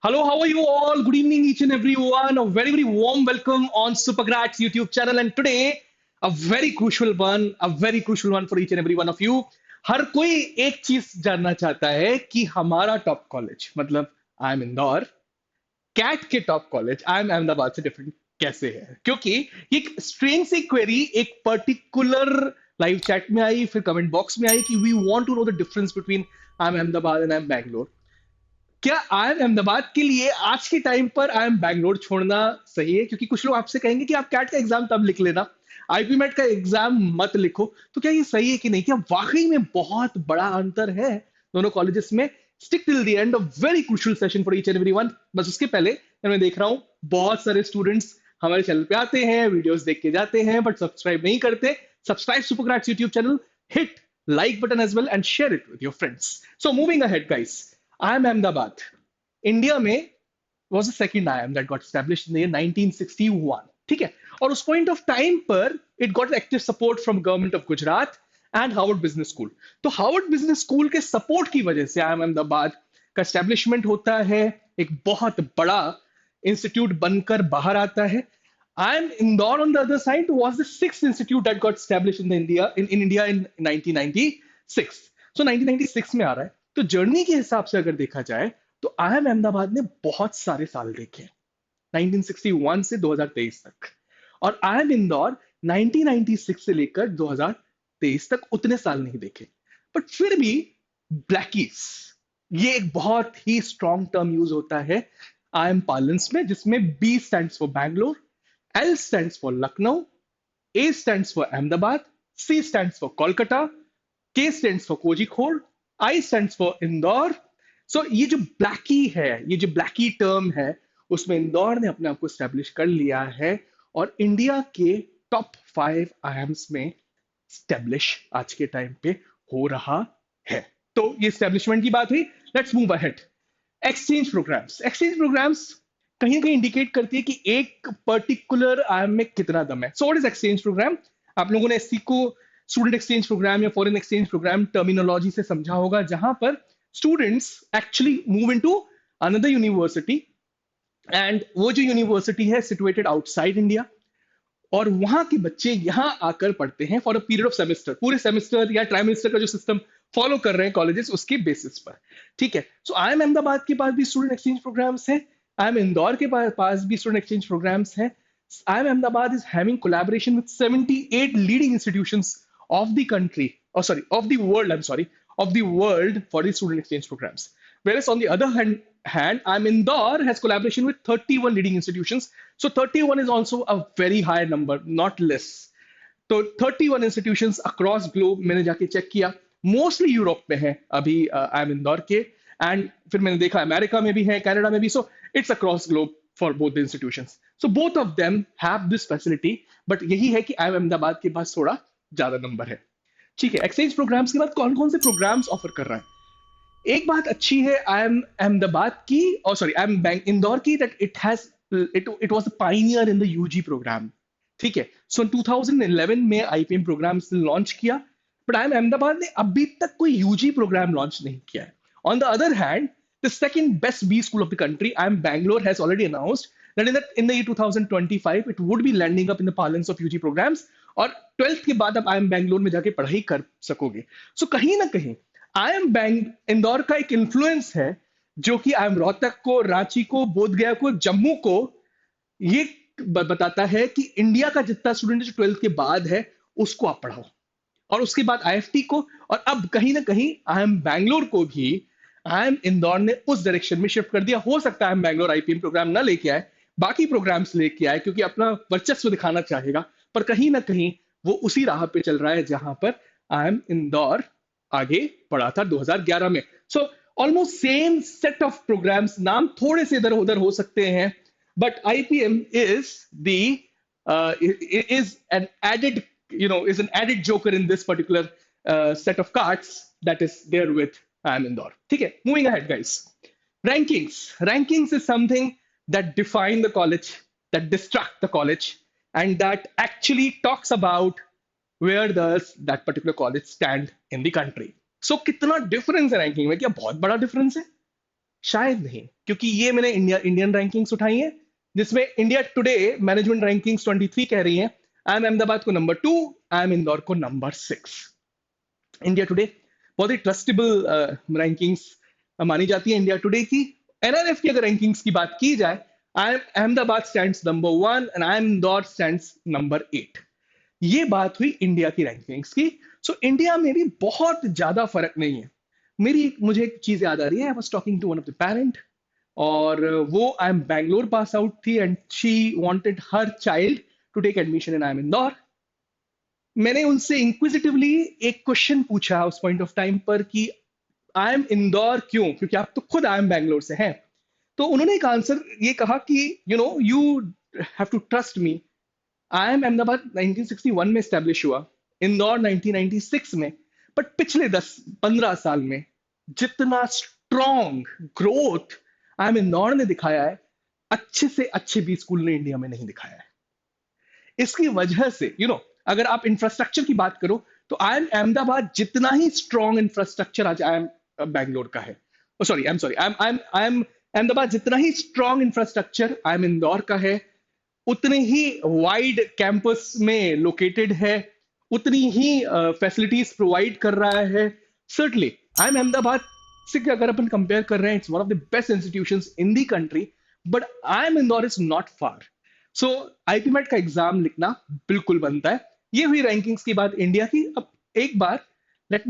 Hello, how are you all? Good evening, each and everyone. A very, very warm welcome on Supergrats YouTube channel. And today, a very crucial one for each and every one of you. हर कोई एक चीज जानना चाहता है कि हमारा top college मतलब I M Indore CAT के top college I M Ahmedabad से डिफरेंट कैसे है, क्योंकि ये एक स्ट्रेंज सी क्वेरी एक पर्टिकुलर लाइव चैट में आई, फिर कमेंट बॉक्स में आई कि we want to know the difference between I M Ahmedabad and I M Bangalore. क्या आई एम अहमदाबाद के लिए आज के टाइम पर आई एम बैंगलोर छोड़ना सही है? क्योंकि कुछ लोग आपसे कहेंगे कि आप कैट का एग्जाम तब लिख लेना, आईपी मेट का एग्जाम मत लिखो। तो क्या ये सही है कि नहीं? क्या वाकई में बहुत बड़ा अंतर है दोनों कॉलेजेस में? Stick till the end, a very crucial session for each and everyone. बस उसके पहले मैं देख रहा हूँ बहुत सारे स्टूडेंट्स हमारे चैनल पे आते हैं, वीडियोस देख के जाते हैं, बट सब्सक्राइब नहीं करते। Subscribe Supercrats YouTube channel, hit like button as well and share it with your friends. So moving ahead, guys, I am Ahmedabad. India में was the second IIM that got established in the year 1961. ठीक है? और उस point of time पर it got active support from government of Gujarat and Harvard business school. तो Harvard business school के support की वजह से IIM अहमदाबाद का एस्टेब्लिशमेंट होता है, एक बहुत बड़ा इंस्टीट्यूट बनकर बाहर आता है। IIM Indore, on the other side, was the sixth institute that got established in India in 1996. So 1996 में आ रहा है। तो जर्नी के हिसाब से अगर देखा जाए तो IIM अहमदाबाद ने बहुत सारे साल देखे, 1961 से 2023 तक, और IIM इंदौर 1996 से लेकर 2023 तक उतने साल नहीं देखे। बट फिर भी ब्लैकीज, ये एक बहुत ही स्ट्रॉन्ग टर्म यूज होता है IIM पार्लेंस में, जिसमें B stands for Bangalore, L stands for Lucknow, A stands for Ahmedabad, C stands for Kolkata, K stands for Kozhikode, I stands for Indore. So ये जो ब्लैकी है, ये जो ब्लैकी टर्म है, उसमें इंदौर ने अपने आप को स्टैब्लिश कर लिया है और इंडिया के टॉप 5 आईएम्स में स्टैब्लिश आज के टाइम पे हो रहा है। तो ये स्टैब्लिशमेंट की बात हुई। Let's move ahead. Exchange programmes कहीं ना कहीं इंडिकेट करती है कि एक पर्टिकुलर आईएम में कितना दम है। So what is exchange programme? आप लोगों ने एससी को स्टूडेंट एक्सचेंज प्रोग्राम या फॉरेन एक्सचेंज प्रोग्राम टर्मिनोलॉजी से समझा होगा, जहां पर students actually move into another university, and वो जो यूनिवर्सिटी है सिचुएटेड आउटसाइड इंडिया, और वहां के बच्चे यहाँ आकर पढ़ते हैं for a period of semester, पूरे सेमेस्टर या ट्राइमेस्टर का जो सिस्टम फॉलो कर रहे हैं कॉलेजेस, उसके बेसिस पर। ठीक है? सो आई एम अहमदाबाद के पास भी स्टूडेंट एक्सचेंज प्रोग्राम्स हैं, आई एम इंदौर के पास भी स्टूडेंट एक्सचेंज प्रोग्राम्स हैं। आई M Ahmedabad is having collaboration with 78 leading institutions of the country, oh sorry, of the world, I'm sorry, of the world for the student exchange programs. Whereas on the other hand, I'm Indore has collaboration with 31 leading institutions. So 31 is also a very high number, not less. तो 31 institutions across globe मैंने जाके check किया, mostly Europe में है अभी आई M Indore के, and फिर मैंने देखा अमेरिका में भी है, कनाडा में भी। So it's across globe for both the institutions. So both of them have this facility, but यही है कि आई एम अहमदाबाद के पास थोड़ा ज्यादा नंबर है। ठीक है? एक्सचेंज प्रोग्राम्स के बाद कौन कौन से प्रोग्राम्स ऑफर कर रहा है? एक बात अच्छी है आई एम अहमदाबाद की, और सॉरी आई एम बैंक इंदौर की, that it has it was a pioneer in the UG program. ठीक है? सो 2011 में आईपीएम प्रोग्राम लॉन्च किया, बट आई एम अहमदाबाद ने अभी तक कोई यूजी प्रोग्राम लॉन्च नहीं किया है। On the other hand, the second best B school of the country, I M Bangalore, has already announced that in the year 2025 it would be landing up in the parlance of UG programs, और 12th के बाद आप आई M Bangalore में जाके पढ़ाई कर सकोगे। सो कहीं ना कहीं आई एम बैंक इंदौर का एक इन्फ्लुएंस है, जो कि आई एम रोहतक को, रांची को, बोधगया को, जम्मू को ये बताता है कि इंडिया का जितना स्टूडेंट जो 12th के बाद है उसको आप पढ़ाओ, और उसके बाद आईएफटी को, और अब कहीं ना कहीं आई एम बैंगलोर को भी आई एम इंदौर ने उस डायरेक्शन में शिफ्ट कर दिया। हो सकता है I M Bangalore IPM programme ना लेके आए, बाकी प्रोग्राम्स लेके आए, क्योंकि अपना वर्चस्व दिखाना चाहेगा, पर कहीं ना कहीं वो उसी राह पे चल रहा है जहां पर आई एम इंदौर आगे बढ़ा था 2011 में। So almost same set of programmes, नाम थोड़े से इधर उधर हो सकते हैं, but IPM is the is an added, is an added joker in this particular set of cards that is there with IIM Indore. ठीक है? Moving ahead, guys. Rankings is something that define the college, that distract the college, and that actually talks about where does that particular college stand in the country. So कितना difference है ranking में? क्या बहुत बड़ा difference है? शायद नहीं, क्योंकि ये मैंने इंडियन रैंकिंग्स उठाई है, जिसमें इंडिया टुडे मैनेजमेंट रैंकिंग्स 23 कह रही है आई एम अहमदाबाद को नंबर 2, आई एम इंदौर को नंबर 6। इंडिया टुडे बहुत ही ट्रस्टेबल रैंकिंग्स मानी जाती है इंडिया टुडे की। एनआरएफ की अगर रैंकिंग्स की बात की जाए, आई M Ahmedabad stands number 1 and I M Indore stands number 8। ये बात हुई इंडिया की रैंकिंग्स की। सो इंडिया में भी बहुत ज्यादा फर्क नहीं है। मुझे एक चीज याद आ रही है, I was talking to one of the parent, और वो I M Bangalore pass out थी and she wanted her child to take admission in I M Indore. मैंने उनसे इंक्विजिटिवली एक क्वेश्चन पूछा उस पॉइंट ऑफ टाइम पर कि आई एम इंदौर क्यों, क्योंकि आप तो खुद आई एम बैंगलोर से हैं। तो उन्होंने एक आंसर ये कहा कि you have to trust me, I M Ahmedabad 1961 में स्टैब्लिश हुआ, इंदौर 1996 में, बट पिछले 10-15 साल में जितना स्ट्रॉन्ग ग्रोथ आई एम इंदौर ने दिखाया है, अच्छे से अच्छे भी स्कूल ने इंडिया में नहीं दिखाया है। इसकी वजह से अगर आप इंफ्रास्ट्रक्चर की बात करो तो आई एम अहमदाबाद जितना ही स्ट्रॉन्ग इंफ्रास्ट्रक्चर आज आई एम बैंगलोर का है, सॉरी आई एम अहमदाबाद जितना ही strong infrastructure I M Indore का है, उतने ही वाइड कैंपस में लोकेटेड है, उतनी ही फैसिलिटीज प्रोवाइड कर रहा है। सर्टनली आई एम अहमदाबाद से अगर अपन कंपेयर कर रहे हैं, it's one of the best institutions in the country, but I M Indore is not far. So IPMAT का एग्जाम लिखना बिल्कुल बनता है। ये हुई रैंकिंग्स की बात इंडिया की। अब एक बार let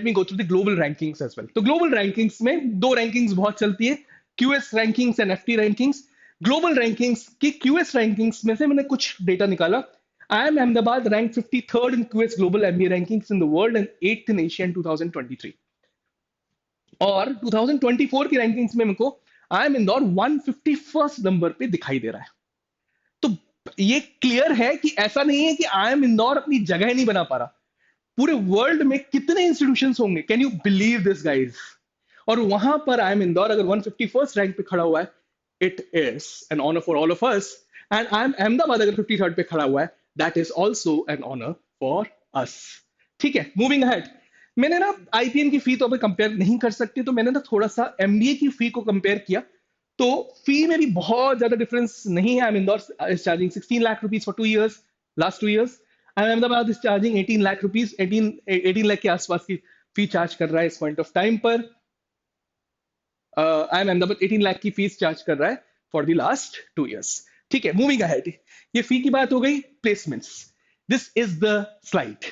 me go through the global rankings as well. तो ग्लोबल रैंकिंग्स में दो रैंकिंग्स बहुत चलती है, QS rankings and FT rankings. Global rankings की क्यूएस रैंकिंग्स में से मैंने कुछ डेटा निकाला। I M Ahmedabad rank 53rd in QS global MBA rankings in the world and 8th in Asia in 2023। और 2024 की रैंकिंग्स में मेरे को आई एम इंदौर 151st नंबर पे दिखाई दे रहा है। तो ये क्लियर है कि ऐसा नहीं है कि आई एम इंदौर अपनी जगह नहीं बना पा रहा। पूरे वर्ल्ड में कितने इंस्टीट्यूशंस होंगे, can you believe this guys? और वहां पर आई एम इंदौर अगर 151st रैंक पे खड़ा हुआ है, it is an honour for all of us. And I M Ahmedabad अगर 53rd पे खड़ा हुआ है, that is also an honour for us. ठीक है, मूविंग अहेड। मैंने ना आईपीएम की फी तो अभी कंपेयर नहीं कर सकते, तो मैंने ना थोड़ा सा एमबीए की फी को कंपेयर किया। तो फी में भी बहुत ज्यादा डिफरेंस नहीं है। I M Indore is charging 16 lakh rupees for 2 years, last 2 years। I M Ahmedabad is charging 18 lakh rupees, 18 lakh के आसपास की फी चार्ज कर रहा है इस पॉइंट ऑफ टाइम पर। आई एम अहमदाबाद 18 लाख की फीस चार्ज कर रहा है फॉर द लास्ट 2 years। ठीक है, मूविंग अहेड। ये फी की बात हो गई। Placements, this is the slide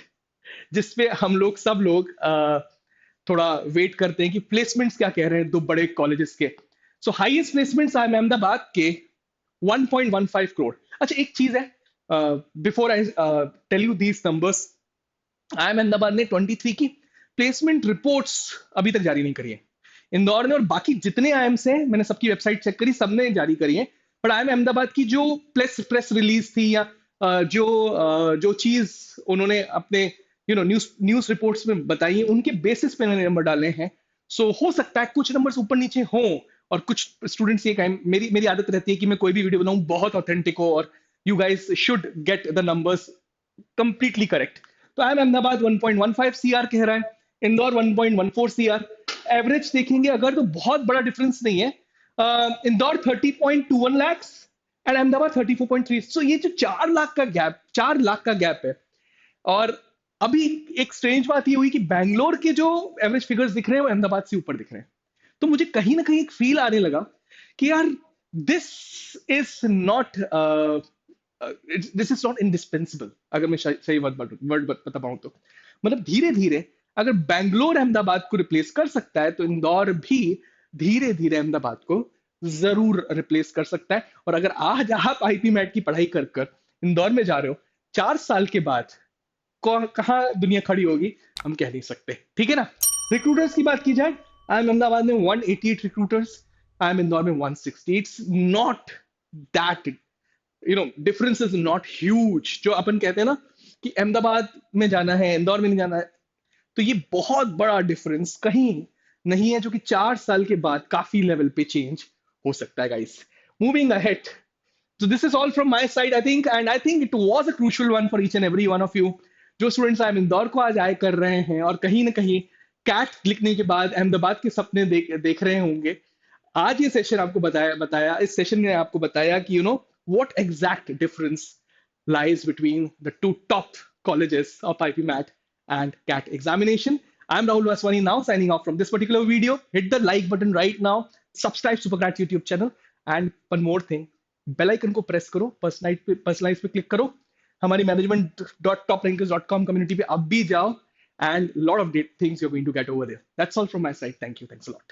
जिसपे हम लोग सब लोग थोड़ा वेट करते हैं कि प्लेसमेंट्स क्या कह रहे हैं दो बड़े कॉलेजेस के। So highest placements I M Ahmedabad के 1.15 करोड़। अच्छा, एक चीज है, before I tell you these numbers, I M Ahmedabad ने 23 की प्लेसमेंट रिपोर्ट्स अभी तक जारी नहीं करी है। इंदौर ने और बाकी जितने आईएम्स हैं, मैंने सबकी वेबसाइट चेक करी, सबने जारी करी है। पर आई एम अहमदाबाद की जो प्रेस रिलीज थी या जो चीज उन्होंने अपने न्यूज रिपोर्ट्स में बताई है, उनके बेसिस पे मैंने नंबर डाले हैं। सो हो सकता है कुछ नंबर्स ऊपर नीचे हों, और कुछ स्टूडेंट्स ये कहें, मेरी आदत रहती है कि मैं कोई भी वीडियो बनाऊं बहुत ऑथेंटिक हो, और you guys should get the numbers completely correct. तो आई एम अहमदाबाद 1.15 सीआर कह रहा है, इंदौर 1.14 सीआर। एवरेज देखेंगे अगर तो बहुत बड़ा डिफरेंस नहीं है। Indore 30.21 lakhs and Ahmedabad 34.3। सो ये जो 4 लाख का गैप है। और अभी एक स्ट्रेंज बात ये हुई कि बैंगलोर के जो एवरेज फिगर्स दिख रहे हैं वो अहमदाबाद से ऊपर दिख रहे हैं। तो मुझे कहीं ना कहीं एक फील आने लगा कि यार दिस इज नॉट इंडिस्पेंसिबल। अगर मैं सही वर्ड बता पाऊं तो मतलब धीरे धीरे अगर बैंगलोर अहमदाबाद को रिप्लेस कर सकता है, तो इंदौर भी धीरे धीरे अहमदाबाद को जरूर रिप्लेस कर सकता है। और अगर आज आप आईपी मैट की पढ़ाई कर कर इंदौर में जा रहे हो, 4 साल के बाद कहां दुनिया खड़ी होगी हम कह नहीं सकते। ठीक है ना। रिक्रूटर्स की बात की जाए, आई एम अहमदाबाद में 188 रिक्रूटर्स, आई एम इंदौर में 160। It's not that difference is not huge. जो अपन कहते हैं ना कि अहमदाबाद में जाना है, इंदौर में नहीं जाना है, तो ये बहुत बड़ा डिफरेंस कहीं नहीं है, जो कि 4 साल के बाद काफी लेवल पे चेंज हो सकता है guys. Moving ahead, so this is all from my side, I think, and I think it was a crucial one for each and every one of you जो स्टूडेंट्स आई एम इंदौर को आज आए कर रहे हैं और कहीं ना कहीं कैट लिखने के बाद अहमदाबाद के सपने देख रहे होंगे। आज ये सेशन आपको बताया इस सेशन ने आपको बताया कि what exact difference lies between the two top colleges of IPMAT and CAT examination. I'm Rahul Vaswani now signing off from this particular video. Hit the like button right now. Subscribe Supercrat YouTube channel. And one more thing, bell icon को press करो, personalise पे click करो, हमारी management.toprankers.com community पे अब भी जाओ, and lot of things you're going to get over there. That's all from my side. Thank you. Thanks a lot.